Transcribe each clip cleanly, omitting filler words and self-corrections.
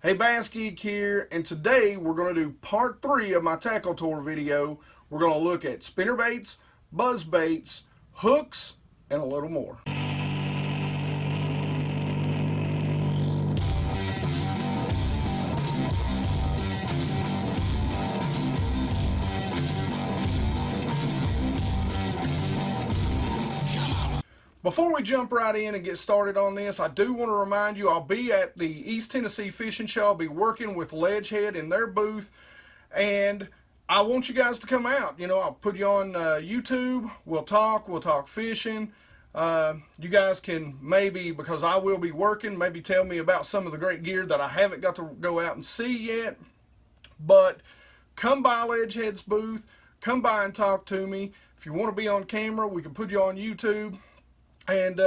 Hey, Bass Geek here, and today we're going to do part 3 of my tackle tour video. We're going to look at spinnerbaits, buzz baits, hooks, and a little more. Before we jump right in and get started on this, I do want to remind you I'll be at the East Tennessee Fishing Show. I'll be working with Ledgehead in their booth, and I want you guys to come out. You know, I'll put you on YouTube. We'll talk fishing. You guys can maybe, because I will be working, maybe tell me about some of the great gear that I haven't got to go out and see yet. But come by Ledgehead's booth. Come by and talk to me. If you want to be on camera, we can put you on YouTube. And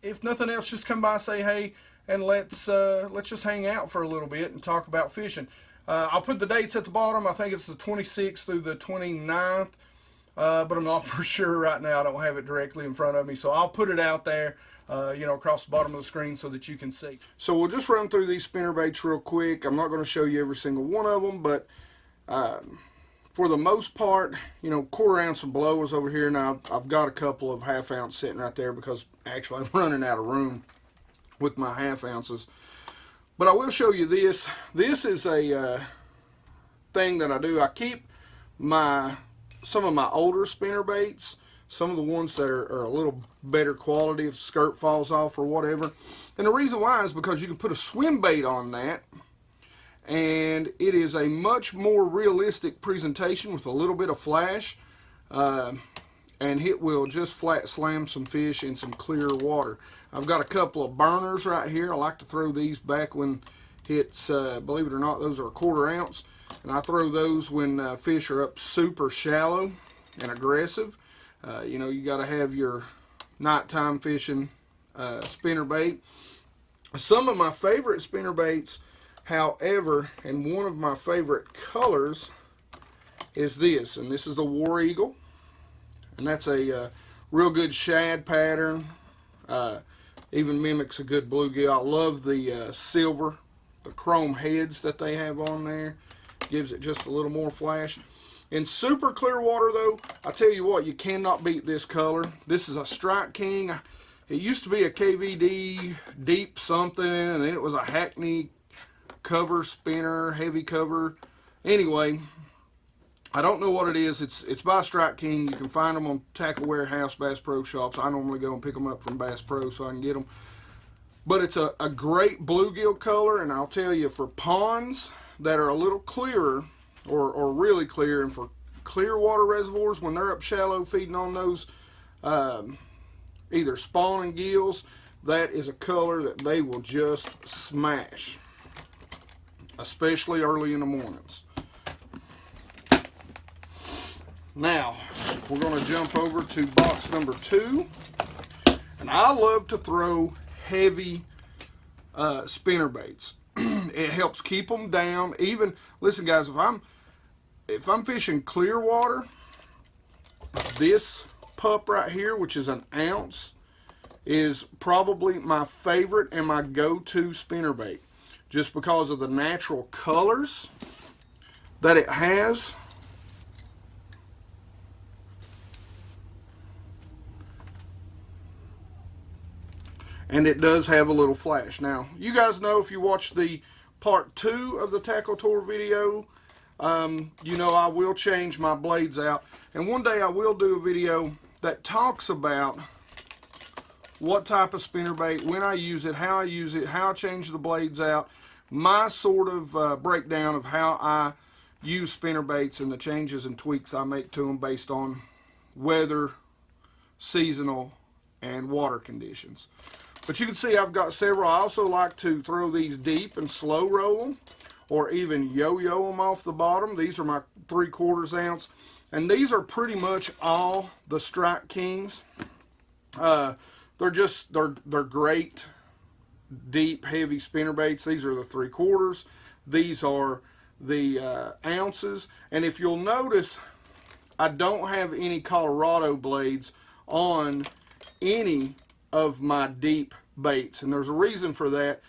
if nothing else, just come by, say hey, and let's just hang out for a little bit and talk about fishing. I'll put the dates at the bottom. I think it's the 26th through the 29th, but I'm not for sure right now. I don't have it directly in front of me, so I'll put it out there, you know, across the bottom of the screen so that you can see. So we'll just run through these spinnerbaits real quick. I'm not going to show you every single one of them, but for the most part, you know, 1/4 ounce of blowers over here. Now, I've got a couple of 1/2 ounce sitting right there because actually I'm running out of room with my 1/2 ounces. But I will show you this. This is a thing that I do. I keep some of my older spinner baits, some of the ones that are a little better quality if the skirt falls off or whatever. And the reason why is because you can put a swim bait on that, and it is a much more realistic presentation with a little bit of flash, and it will just flat slam some fish in some clear water. I've got a couple of burners right here. I like to throw these back when it's, believe it or not, those are 1/4 ounce, and I throw those when fish are up super shallow and aggressive. You know, you got to have your nighttime fishing spinner bait. Some of my favorite spinner baits, however, and one of my favorite colors is this, and this is the War Eagle, and that's a real good shad pattern. Even mimics a good bluegill. I love the silver, the chrome heads that they have on there. Gives it just a little more flash. In super clear water, though, I tell you what, you cannot beat this color. This is a Strike King. It used to be a KVD deep something, and then it was a Hackney cover spinner, heavy cover. Anyway, I don't know what it is. It's by Strike King. You can find them on Tackle Warehouse, Bass Pro Shops. I normally go and pick them up from Bass Pro so I can get them. But it's a great bluegill color, and I'll tell you, for ponds that are a little clearer or really clear, and for clear water reservoirs when they're up shallow feeding on those either spawning gills, that is a color that they will just smash, especially early in the mornings. Now, we're going to jump over to box number 2. And I love to throw heavy spinner baits. It helps keep them down. Even, listen guys, if I'm fishing clear water, this pup right here, which is an ounce, is probably my favorite and my go-to spinnerbait, just because of the natural colors that it has. And it does have a little flash. Now, you guys know, if you watch the part 2 of the tackle tour video, you know I will change my blades out. And one day I will do a video that talks about what type of spinnerbait, when I use it, how I change the blades out, my sort of breakdown of how I use spinnerbaits and the changes and tweaks I make to them based on weather, seasonal, and water conditions. But you can see I've got several. I also like to throw these deep and slow roll them, or even yo-yo them off the bottom. These are my 3/4 ounce, and these are pretty much all the Strike Kings. They're great deep heavy spinner baits. These are the 3/4. These are the ounces, and if you'll notice, I don't have any Colorado blades on any of my deep baits, and there's a reason for that.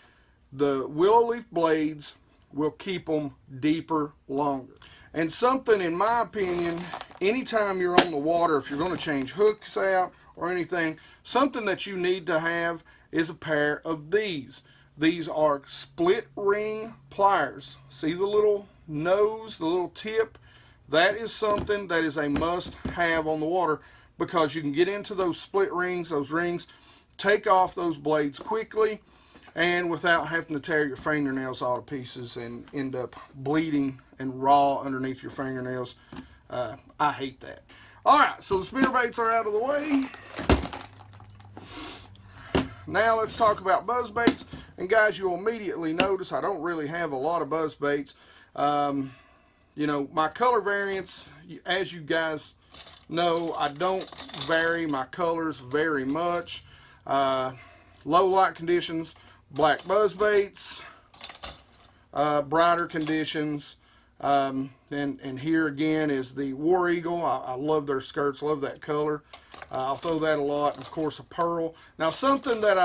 The willow leaf blades will keep them deeper longer. And something, in my opinion, anytime you're on the water, if you're going to change hooks out or anything, something that you need to have is a pair of these. These are split ring pliers. See the little nose, the little tip? That is something that is a must have on the water, because you can get into those split rings, those rings, take off those blades quickly and without having to tear your fingernails all to pieces and end up bleeding and raw underneath your fingernails. I hate that. Alright, so the spinner baits are out of the way. Now let's talk about buzz baits. And guys, you'll immediately notice I don't really have a lot of buzz baits. You know, my color variants, as you guys know, I don't vary my colors very much. Low light conditions, black buzz baits. Brighter conditions, and here again is the War Eagle. I love their skirts, love that color. I'll throw that a lot, and of course a pearl. Now something that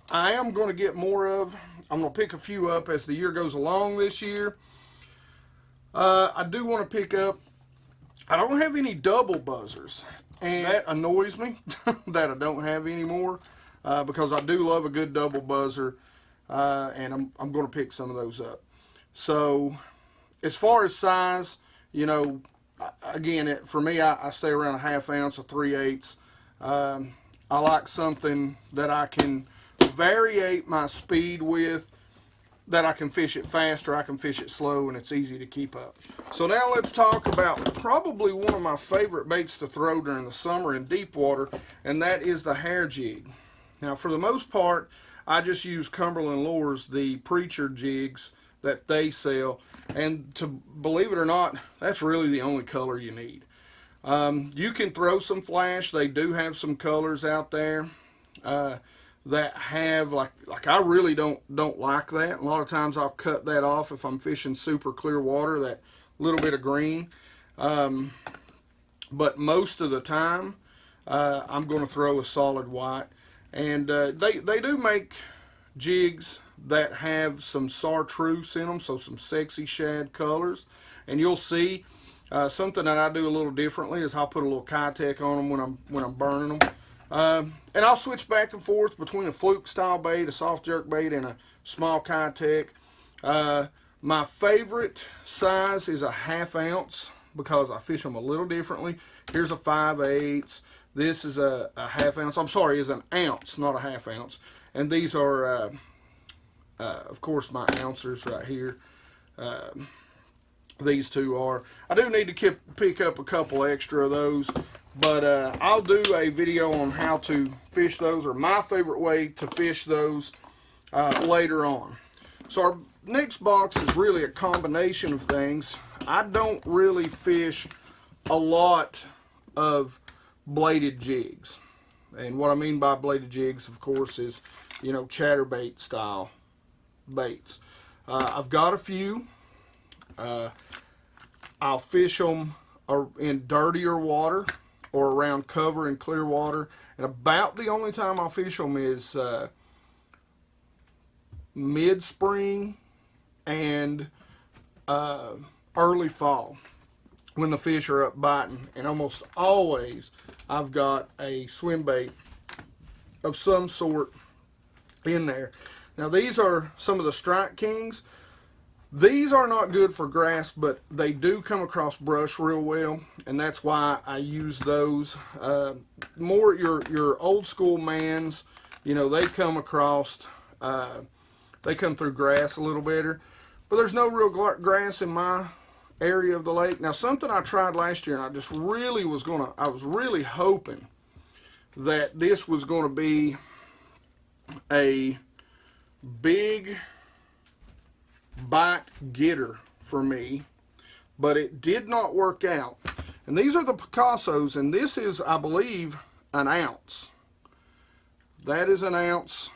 I am going to get more of, I'm going to pick a few up as the year goes along this year. I do want to pick up, I don't have any double buzzers, and that annoys me that I don't have any more, because I do love a good double buzzer, and I'm going to pick some of those up. So as far as size, you know, again, for me, I stay around a 1/2 ounce, a 3/8. I like something that I can variate my speed with, that I can fish it faster, I can fish it slow, and it's easy to keep up. So now let's talk about probably one of my favorite baits to throw during the summer in deep water, and that is the hair jig. Now for the most part, I just use Cumberland Lures, the Preacher jigs that they sell, and to believe it or not, that's really the only color you need. You can throw some flash. They do have some colors out there that have, like I really don't like that. A lot of times I'll cut that off if I'm fishing super clear water, that little bit of green. But most of the time I'm going to throw a solid white, and they do make jigs that have some chartreuse in them, so some sexy shad colors. And you'll see something that I do a little differently is I'll put a little Kitech on them when I'm burning them, and I'll switch back and forth between a fluke style bait, a soft jerk bait, and a small Kitech. My favorite size is a 1/2 ounce, because I fish them a little differently. Here's a 5/8. This is a 1/2 ounce. I'm sorry, is an ounce, not a 1/2 ounce. And these are of course my ouncers right here. These two are. I do need to pick up a couple extra of those, but I'll do a video on how to fish those, or my favorite way to fish those, later on. So our next box is really a combination of things. I don't really fish a lot of bladed jigs, and what I mean by bladed jigs, of course, is, you know, chatterbait style baits. I've got a few. I'll fish them in dirtier water or around cover and clear water, and about the only time I'll fish them is mid-spring and early fall, when the fish are up biting. And almost always I've got a swim bait of some sort in there. Now these are some of the Strike Kings. These are not good for grass, but they do come across brush real well, and that's why I use those. More your old school mans, you know, they come across, they come through grass a little better, but there's no real grass in my area of the lake. Now something I tried last year, and I just really I was really hoping that this was going to be a big bite getter for me, but it did not work out. And these are the Picassos, and this is, I believe, an ounce. That is an ounce.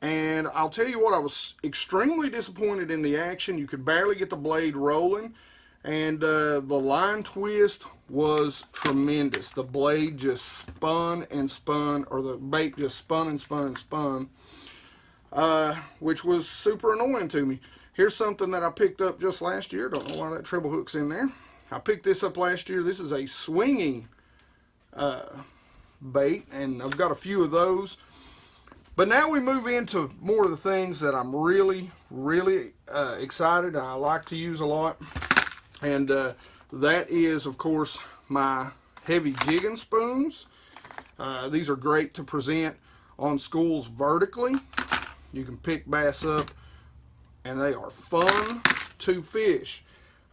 And I'll tell you what, I was extremely disappointed in the action. You could barely get the blade rolling, and the line twist was tremendous. The blade just spun and spun, or the bait just spun and spun and spun. which was super annoying to me. Here's something that I picked up just last year. Don't know why that treble hook's in there. I picked this up last year. This is a swinging bait, and I've got a few of those. But now we move into more of the things that I'm really excited and I like to use a lot. And that is, of course, my heavy jigging spoons. These are great to present on schools vertically. You can pick bass up, and they are fun to fish.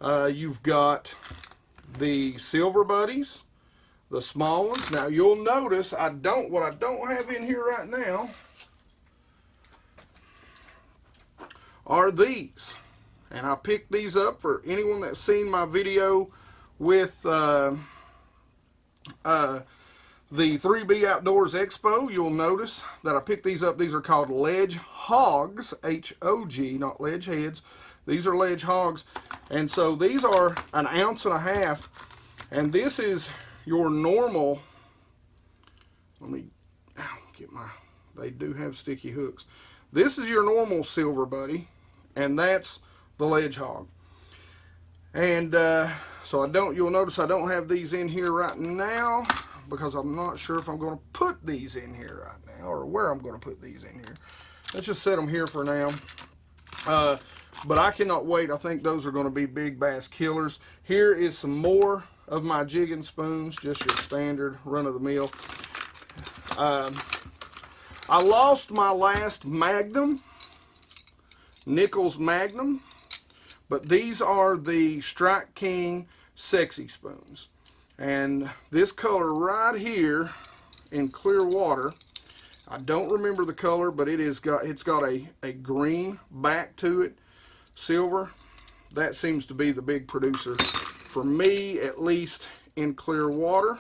You've got the silver buddies, the small ones. Now you'll notice what I don't have in here right now are these. And I picked these up for anyone that's seen my video with the 3B Outdoors Expo. You'll notice that I picked these up. These are called Ledge Hogs, H-O-G, not ledge heads. These are ledge hogs. And so these are 1.5 ounces. And this is your normal, let me get my, they do have sticky hooks. This is your normal silver buddy, and that's the ledge hog. And so you'll notice I don't have these in here right now because I'm not sure if I'm going to put these in here right now or where I'm going to put these in here. Let's just set them here for now. But I cannot wait. I think those are going to be big bass killers. Here is some more of my jigging spoons, just your standard run-of-the-mill. I lost my last Magnum, Nichols Magnum, but these are the Strike King Sexy Spoons. And this color right here in clear water, I don't remember the color, but it's got a green back to it, silver. That seems to be the big producer for me, at least in clear water.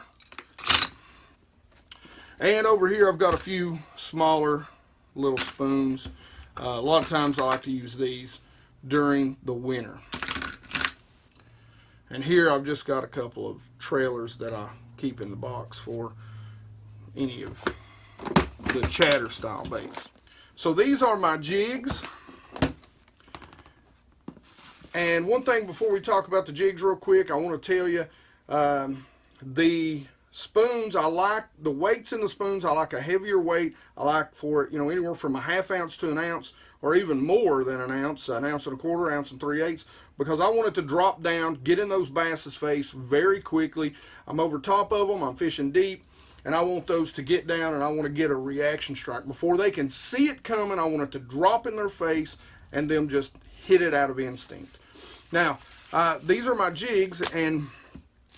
And over here I've got a few smaller little spoons. A lot of times I like to use these during the winter. And here I've just got a couple of trailers that I keep in the box for any of the chatter style baits. So these are my jigs. And one thing before we talk about the jigs real quick, I want to tell you, the spoons, I like the weights in the spoons. I like a heavier weight. I like for it, anywhere from 1/2 ounce to 1 ounce, or even more than 1 ounce, 1 1/4 ounce, 1 ounce and 3/8, because I want it to drop down, get in those bass's face very quickly. I'm over top of them, I'm fishing deep, and I want those to get down, and I want to get a reaction strike. Before they can see it coming, I want it to drop in their face and them just hit it out of instinct. Now, these are my jigs, and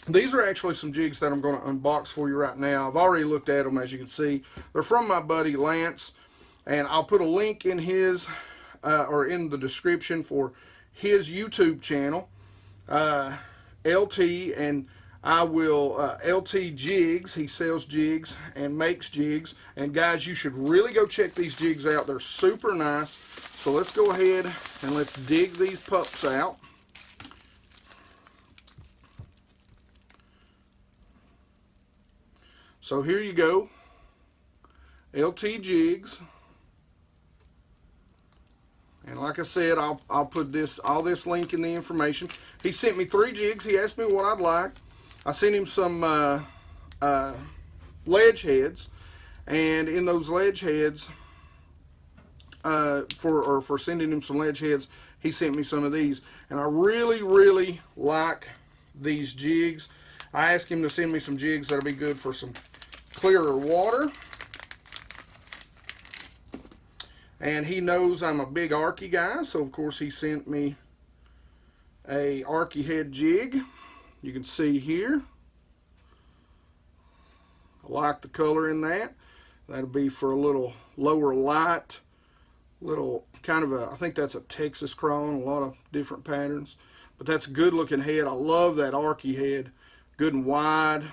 these are actually some jigs that I'm going to unbox for you right now. I've already looked at them, as you can see. They're from my buddy Lance, and I'll put a link in his, or in the description for his YouTube channel, LT, and I will, LTJigs. He sells jigs and makes jigs. And guys, you should really go check these jigs out. They're super nice. So let's go ahead and let's dig these pups out. So here you go, LTJigs, and like I said, I'll put all this link in the information. He sent me 3 jigs. He asked me what I'd like. I sent him some ledge heads, and in those ledge heads, for sending him some ledge heads, he sent me some of these, and I really like these jigs. I asked him to send me some jigs that'll be good for some clearer water, and he knows I'm a big Arky guy, so of course he sent me a Arky head jig. You can see here, I like the color in that. That'll be for a little lower light, little kind of I think that's a Texas crawn, a lot of different patterns, but that's a good looking head. I love that Arky head, good and wide,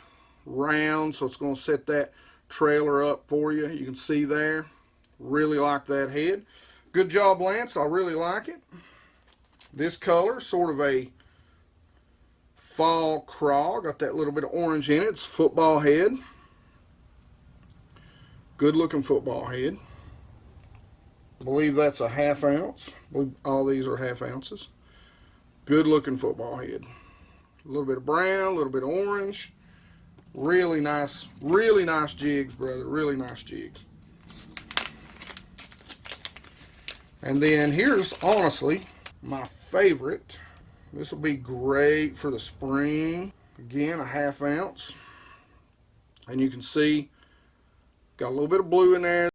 round, so it's going to set that trailer up for you. You can see there. Really like that head. Good job, Lance. I really like it. This color, sort of a fall craw. Got that little bit of orange in it. It's football head. Good looking football head. I believe that's a 1/2 ounce. I believe all these are 1/2 ounces. Good looking football head. A little bit of brown, a little bit of orange. Really nice jigs, brother. Really nice jigs. And then here's honestly my favorite. This will be great for the spring. Again, a 1/2 ounce. And you can see, got a little bit of blue in there.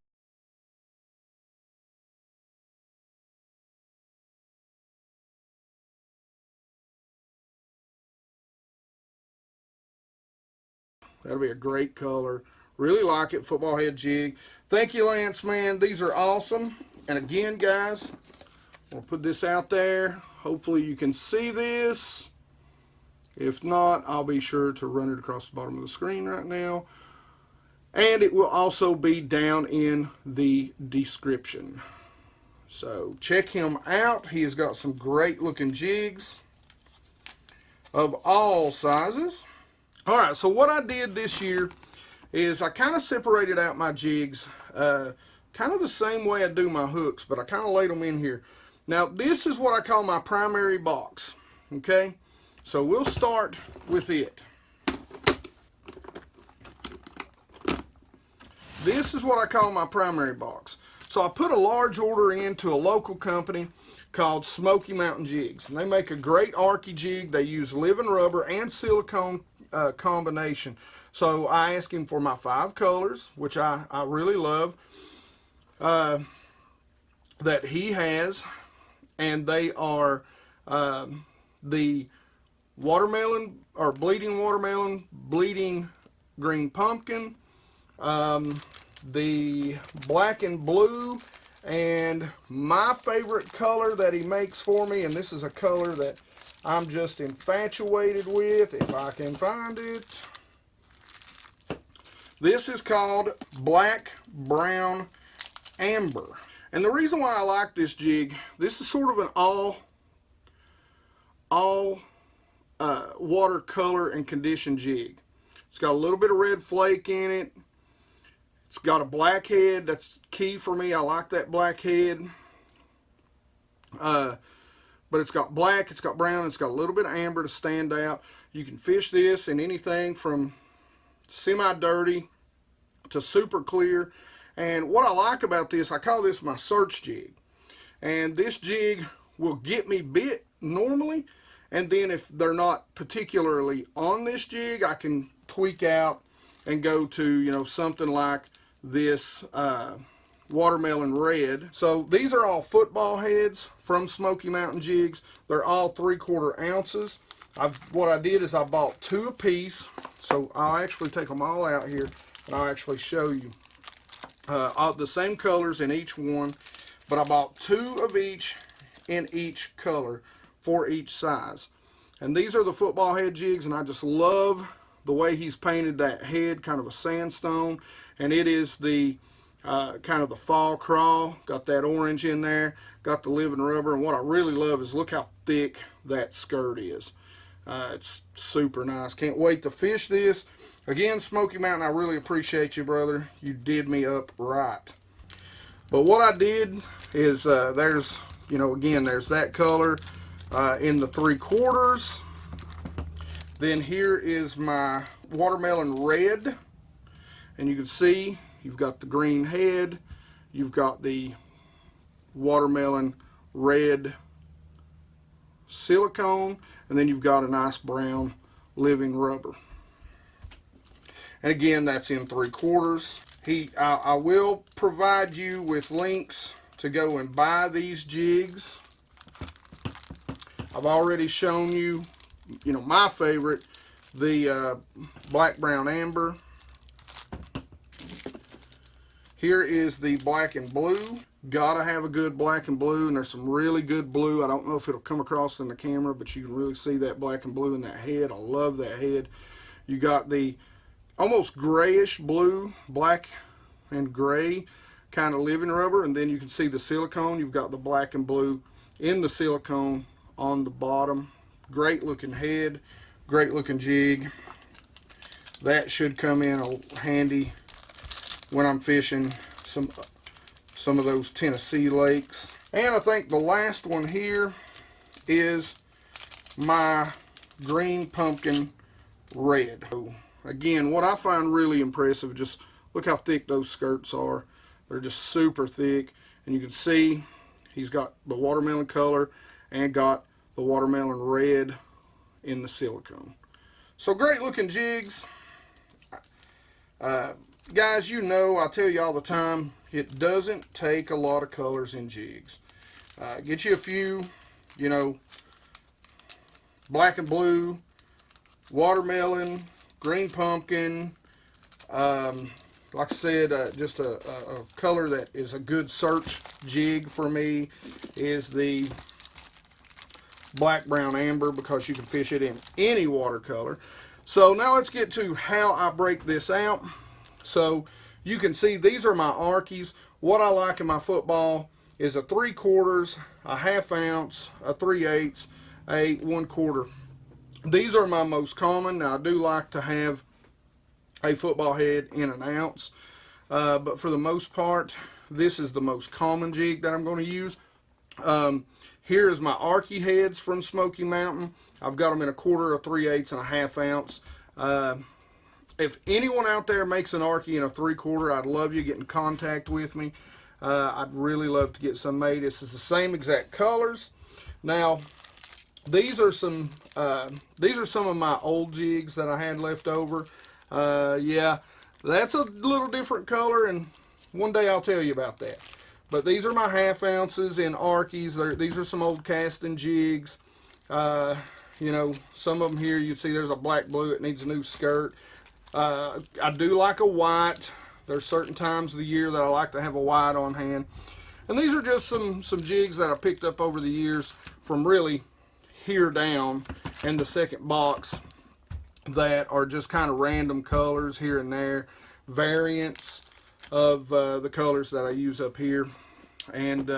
That'll be a great color. Really like it, football head jig. Thank you, Lance, man. These are awesome. And again, guys, I'll put this out there. Hopefully you can see this. If not, I'll be sure to run it across the bottom of the screen right now. And it will also be down in the description. So check him out. He has got some great looking jigs of all sizes. All right, so what I did this year is I kind of separated out my jigs kind of the same way I do my hooks, but I kind of laid them in here. Now, this is what I call my primary box, okay? So we'll start with it. This is what I call my primary box. So I put a large order into a local company called Smoky Mountain Jigs. And they make a great Arky jig. They use living rubber and silicone combination. So I asked him for my 5 colors, which I really love, that he has. And they are the watermelon, or bleeding watermelon, bleeding green pumpkin, the black and blue, and my favorite color that he makes for me, and this is a color that I'm just infatuated with, if I can find it. This is called Black Brown Amber. And the reason why I like this jig, this is sort of an all watercolor and condition jig. It's got a little bit of red flake in it. It's got a black head. That's key for me. I like that black head. But it's got black, it's got brown, it's got a little bit of amber to stand out. You can fish this in anything from semi-dirty to super clear. And what I like about this, I call this my search jig. And this jig will get me bit normally. And then if they're not particularly on this jig, I can tweak out and go to, you know, something like this watermelon red. So these are all football heads from Smoky Mountain Jigs. They're all 3/4 ounces. What I did is I bought 2 apiece. So I'll actually take them all out here and I'll actually show you the same colors in each one. But I bought 2 of each in each color for each size. And these are the football head jigs, and I just love the way he's painted that head, kind of a sandstone. And it is the kind of the fall crawl. Got that orange in there, got the living rubber, and what I really love is look how thick that skirt is. It's super nice. Can't wait to fish this. Again, Smoky Mountain, I really appreciate you, brother. You did me up right. But what I did is there's, you know, again, there's that color in the 3/4. Then here is my watermelon red, and you can see you've got the green head, you've got the watermelon red silicone, and then you've got a nice brown living rubber. And again, that's in 3/4. I will provide you with links to go and buy these jigs. I've already shown you, you know, my favorite, the black brown amber. Here is the black and blue. Gotta have a good black and blue, and there's some really good blue. I don't know if it'll come across in the camera, but you can really see that black and blue in that head. I love that head. You got the almost grayish blue, black and gray kind of living rubber, and then you can see the silicone. You've got the black and blue in the silicone on the bottom. Great looking head, great looking jig. That should come in handy when I'm fishing some some of those Tennessee lakes. And I think the last one here is my green pumpkin red. So again, what I find really impressive, just look how thick those skirts are. They're just super thick, and you can see he's got the watermelon color and got the watermelon red in the silicone. So great looking jigs. Guys, you know I tell you all the time, it doesn't take a lot of colors in jigs. Get you a few, you know, black and blue, watermelon, green pumpkin, like I said, just a color that is a good search jig for me is the black, brown, amber, because you can fish it in any watercolor. So now let's get to how I break this out. So you can see these are my Arkies. What I like in my football is a 3/4, a 1/2 ounce, a 3/8, a 1/4. These are my most common. Now I do like to have a football head in an ounce, but for the most part, this is the most common jig that I'm going to use. Here is my Arky heads from Smoky Mountain. I've got them in a 1/4, a 3/8, and a 1/2 ounce. If anyone out there makes an Arky in a 3/4, I'd love you to get in contact with me. I'd really love to get some made. This is the same exact colors. Now, these are some of my old jigs that I had left over. Yeah, that's a little different color, and one day I'll tell you about that. But these are my 1/2 ounces in Arkies. These are some old casting jigs. You know, some of them here, you'd see there's a black blue. It needs a new skirt. I do like a white. There's certain times of the year that I like to have a white on hand. And these are just some jigs that I picked up over the years from really here down in the second box that are just kind of random colors here and there, variants of the colors that I use up here. And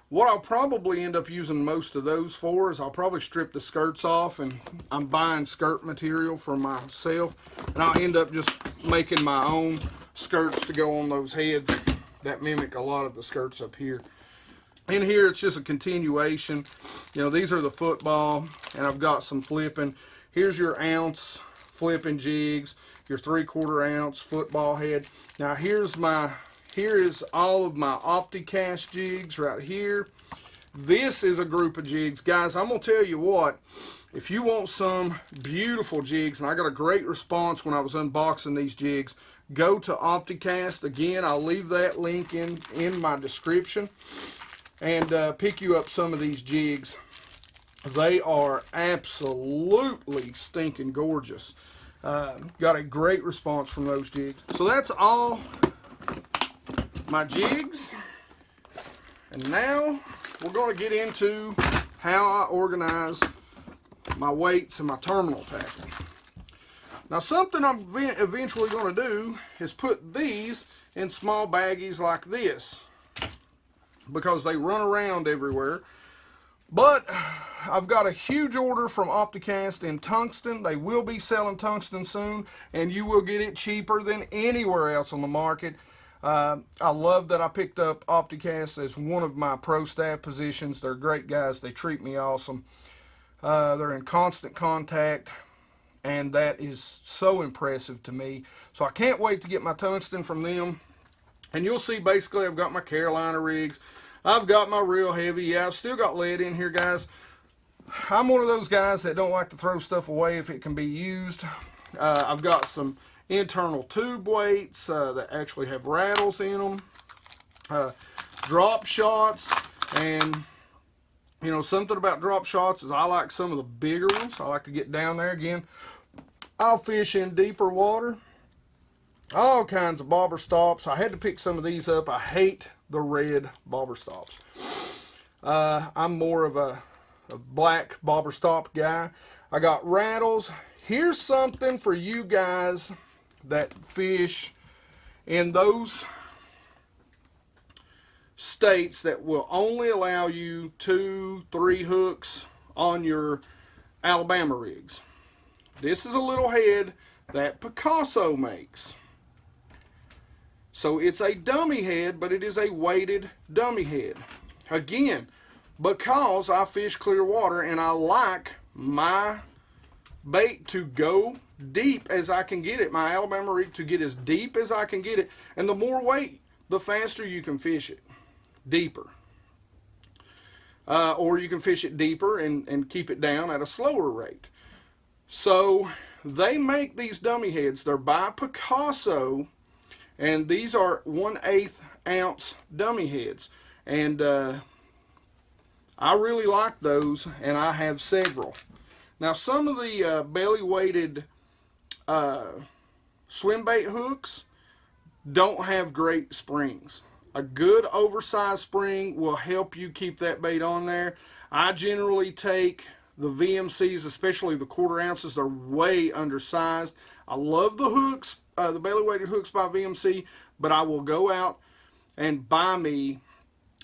what I'll probably end up using most of those for is I'll probably strip the skirts off, and I'm buying skirt material for myself, and I'll end up just making my own skirts to go on those heads that mimic a lot of the skirts up here. In here, it's just a continuation. You know, these are the football, and I've got some flipping. Here's your ounce flipping jigs, your 3/4 ounce football head. Now here is all of my OptiCast jigs right here. This is a group of jigs. Guys, I'm going to tell you what, if you want some beautiful jigs, and I got a great response when I was unboxing these jigs, go to OptiCast. Again, I'll leave that link in my description, and pick you up some of these jigs. They are absolutely stinking gorgeous. Got a great response from those jigs. So that's all my jigs. And now we're going to get into how I organize my weights and my terminal tackle. Now, something I'm eventually going to do is put these in small baggies like this, because they run around everywhere. But I've got a huge order from OptiCast in tungsten. They will be selling tungsten soon, and you will get it cheaper than anywhere else on the market. I love that I picked up OptiCast as one of my pro staff positions. They're great guys. They treat me awesome. They're in constant contact, and that is so impressive to me. So I can't wait to get my tungsten from them. And you'll see, basically, I've got my Carolina rigs. I've got my real heavy. Yeah, I've still got lead in here, guys. I'm one of those guys that don't like to throw stuff away if it can be used. I've got some internal tube weights that actually have rattles in them. Drop shots, and you know, something about drop shots is I like some of the bigger ones. I like to get down there. Again, I'll fish in deeper water. All kinds of bobber stops. I had to pick some of these up. I hate the red bobber stops. I'm more of a black bobber stop guy. I got rattles. Here's something for you guys that fish in those states that will only allow you 2-3 hooks on your Alabama rigs. This is a little head that Picasso makes. So it's a dummy head, but it is a weighted dummy head. Again, because I fish clear water and I like my bait to go deep as I can get it, my Alabama rig to get as deep as I can get it. And the more weight, the faster you can fish it, deeper. Or you can fish it deeper and keep it down at a slower rate. So they make these dummy heads. They're by Picasso, and these are 1/8 ounce dummy heads. And I really like those, and I have several. Now, some of the belly weighted swim bait hooks don't have great springs. A good oversized spring will help you keep that bait on there. I generally take the VMCs, especially the 1/4 ounces. They're way undersized. I love the hooks, the belly weighted hooks by VMC, but I will go out and buy me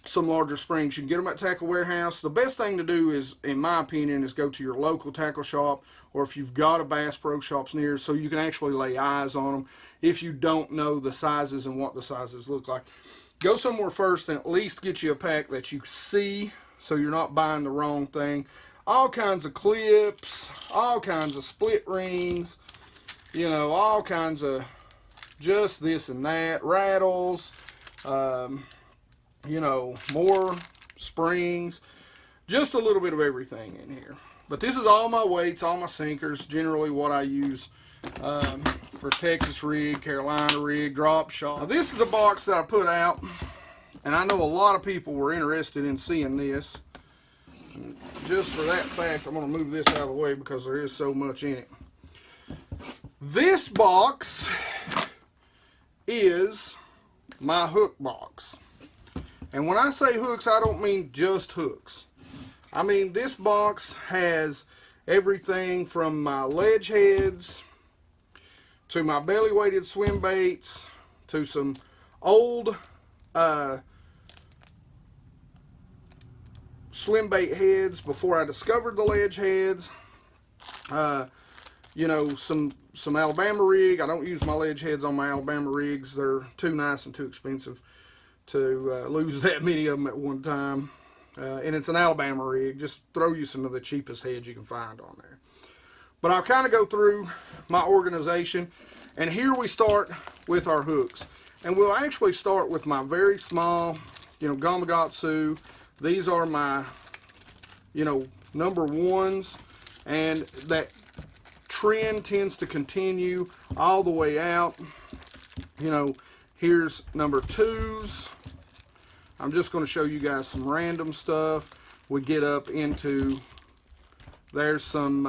some larger springs. You can get them at Tackle Warehouse. The best thing to do is, in my opinion, is go to your local tackle shop, or if you've got a Bass Pro Shops near, so you can actually lay eyes on them if you don't know the sizes and what the sizes look like. Go somewhere first and at least get you a pack that you see, so you're not buying the wrong thing. All kinds of clips, all kinds of split rings, you know, all kinds of just this and that, rattles, you know, more springs, just a little bit of everything in here. But this is all my weights, all my sinkers, generally what I use for Texas rig, Carolina rig, drop shot. Now, this is a box that I put out, and I know a lot of people were interested in seeing this. And just for that fact, I'm going to move this out of the way because there is so much in it. This box is my hook box. And when I say hooks, I don't mean just hooks. I mean, this box has everything from my ledge heads to my belly weighted swim baits to some old swim bait heads before I discovered the ledge heads. You know, some Alabama rig. I don't use my ledge heads on my Alabama rigs. They're too nice and too expensive to lose that many of them at one time. And it's an Alabama rig. Just throw you some of the cheapest heads you can find on there. But I'll kind of go through my organization. And here we start with our hooks. And we'll actually start with my very small, you know, Gamakatsu. These are my, you know, #1s. And that trend tends to continue all the way out. You know, here's #2s. I'm just going to show you guys some random stuff. We get up into, there's some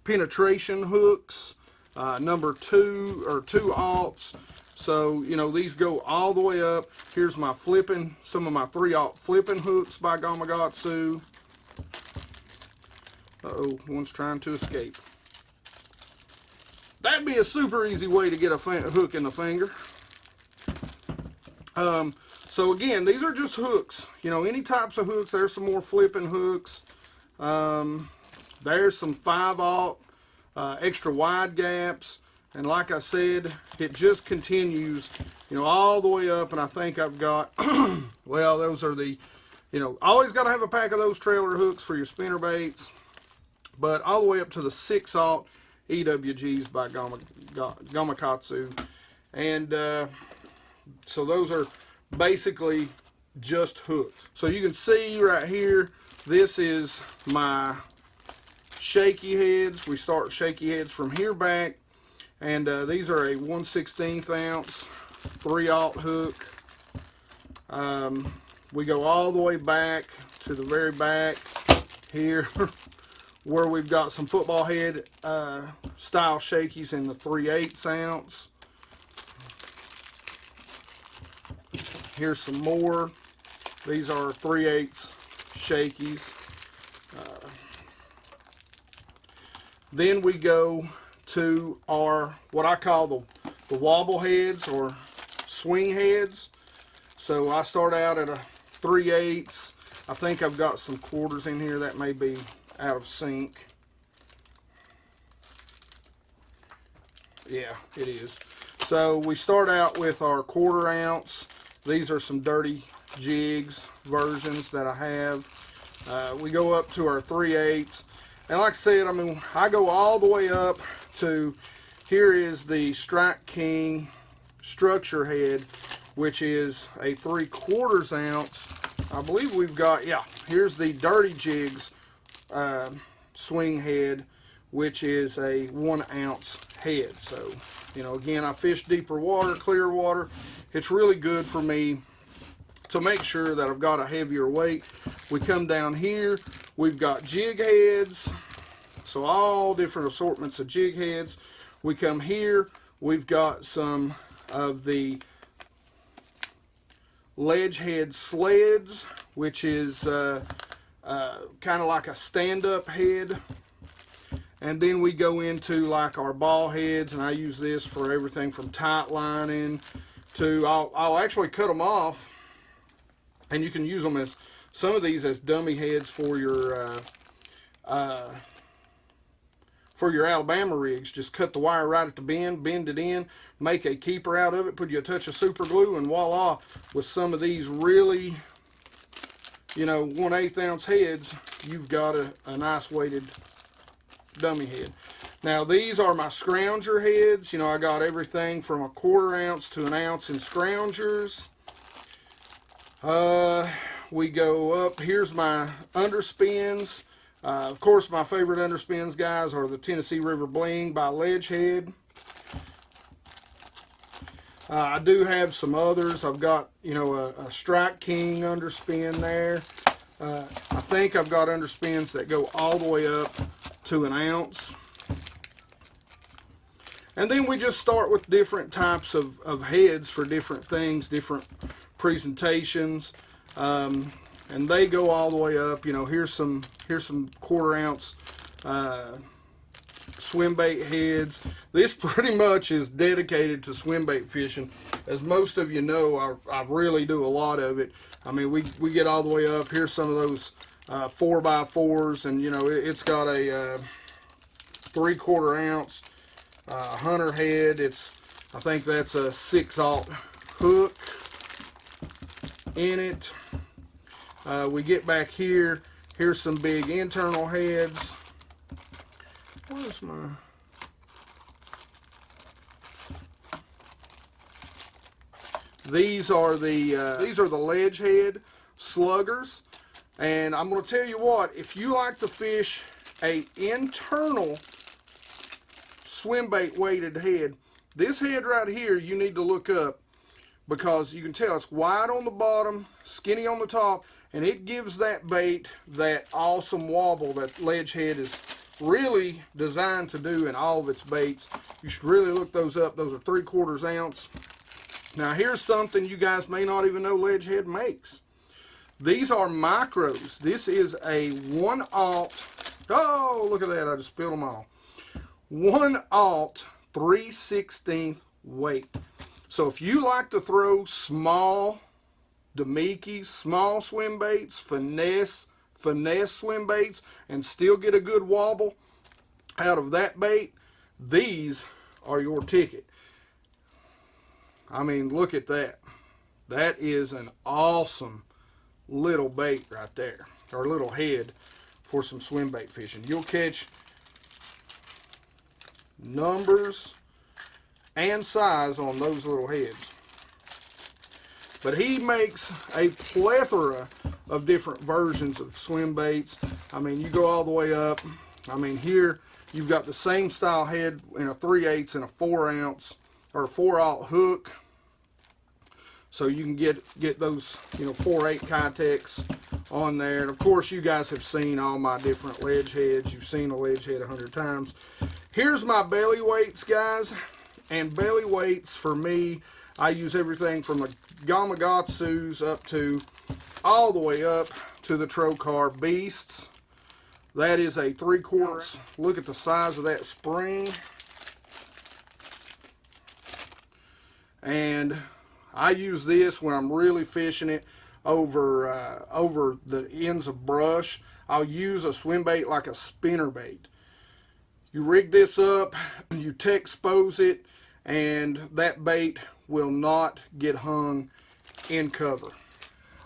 penetration hooks, #2 or 2/0. So, you know, these go all the way up. Here's my flipping, some of my 3/0 flipping hooks by Gamakatsu. Uh-oh, one's trying to escape. That'd be a super easy way to get a hook in the finger. So again, these are just hooks. You know, any types of hooks. There's some more flipping hooks. There's some 5/0 extra wide gaps. And like I said, it just continues, you know, all the way up. And I think I've got, well, those are the, you know, always got to have a pack of those trailer hooks for your spinner baits. But all the way up to the 6/0 LTJigs by Gamakatsu. And so those are basically just hooks. So you can see right here, this is my shaky heads. We start shaky heads from here back. And these are a 1/16 ounce 3/0 hook. We go all the way back to the very back here where we've got some football head style shakies in the 3/8 ounce. Here's some more. These are 3/8 shakies. Then we go to our, what I call the wobble heads or swing heads. So I start out at a 3/8. I think I've got some quarters in here that may be out of sync. Yeah, it is. So we start out with our 1/4 ounce. These are some dirty Jigs versions that I have. We go up to our 3/8. And like I said, I mean, I go all the way up to, here is the Strike King structure head, which is a 3/4 ounce. I believe we've got, yeah, here's the Dirty Jigs swing head, which is a 1 ounce head. So, you know, again, I fish deeper water, clear water. It's really good for me to make sure that I've got a heavier weight. We come down here, we've got jig heads, so all different assortments of jig heads. We come here, we've got some of the ledge head sleds, which is kind of like a stand-up head. And then we go into like our ball heads, and I use this for everything from tight lining to, I'll actually cut them off, and you can use them as, some of these as dummy heads for your Alabama rigs. Just cut the wire right at the bend it in, make a keeper out of it, put you a touch of super glue, and voila, with some of these really, you know, 1/8 ounce heads, you've got a nice weighted dummy head. Now these are my scrounger heads. You know, I got everything from a 1/4 ounce to 1 ounce in scroungers. We go up, here's my underspins. Of course, my favorite underspins, guys, are the Tennessee River Bling by Ledgehead. I do have some others. I've got, you know, a Strike King underspin there. I think I've got underspins that go all the way up to 1 ounce. And then we just start with different types of heads for different things, different presentations. And they go all the way up. You know, here's some 1/4 ounce Swimbait heads. This pretty much is dedicated to swimbait fishing. As most of you know, I really do a lot of it. I mean, we get all the way up. Here's some of those 4x4s, and you know, it's got a 3/4 ounce hunter head. I think that's a 6/0 hook in it. We get back here. Here's some big internal heads. Where's my... These are the ledge head sluggers, and I'm going to tell you what, if you like to fish a internal swimbait weighted head, this head right here you need to look up, because you can tell it's wide on the bottom, skinny on the top, and it gives that bait that awesome wobble that ledge head is really designed to do in all of its baits. You should really look those up. Those are 3/4 ounce. Now here's something you guys may not even know ledge head makes. These are micros. This is a 1/0. Oh, look at that, I just spilled them all. 1/0 3/16 weight. So if you like to throw small Demikis, small swim baits, finesse swim baits, and still get a good wobble out of that bait, these are your ticket. I mean, look at that. That is an awesome little bait right there, or little head for some swim bait fishing. You'll catch numbers and size on those little heads. But he makes a plethora of different versions of swim baits. I mean, you go all the way up. I mean, here you've got the same style head in a 3/8 and a 4 ounce or 4/0 hook. So you can get those, you know, 4/8 Kitex on there. And of course, you guys have seen all my different ledge heads. You've seen a ledge head 100 times. Here's my belly weights, guys. And belly weights for me, I use everything from the Gamakatsus up to all the way up to the Trokar Beasts. That is a 3/4. Look at the size of that spring. And I use this when I'm really fishing it over the ends of brush. I'll use a swim bait like a spinner bait. You rig this up, you Texpose it, and that bait will not get hung in cover.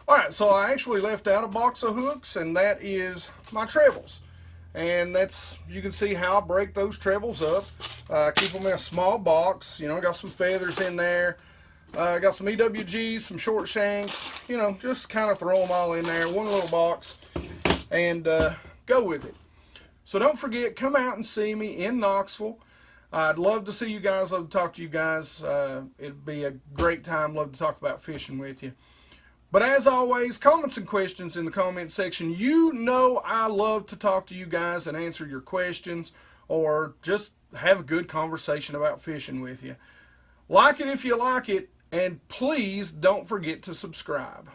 Alright, so I actually left out a box of hooks, and that is my trebles. And that's, you can see how I break those trebles up. Keep them in a small box. You know, got some feathers in there. Got some EWGs, some short shanks. You know, just kind of throw them all in there, one little box, and go with it. So don't forget, come out and see me in Knoxville. I'd love to see you guys. Love to talk to you guys. It'd be a great time. Love to talk about fishing with you. But as always, comments and questions in the comment section. You know I love to talk to you guys and answer your questions, or just have a good conversation about fishing with you. Like it if you like it, and please don't forget to subscribe.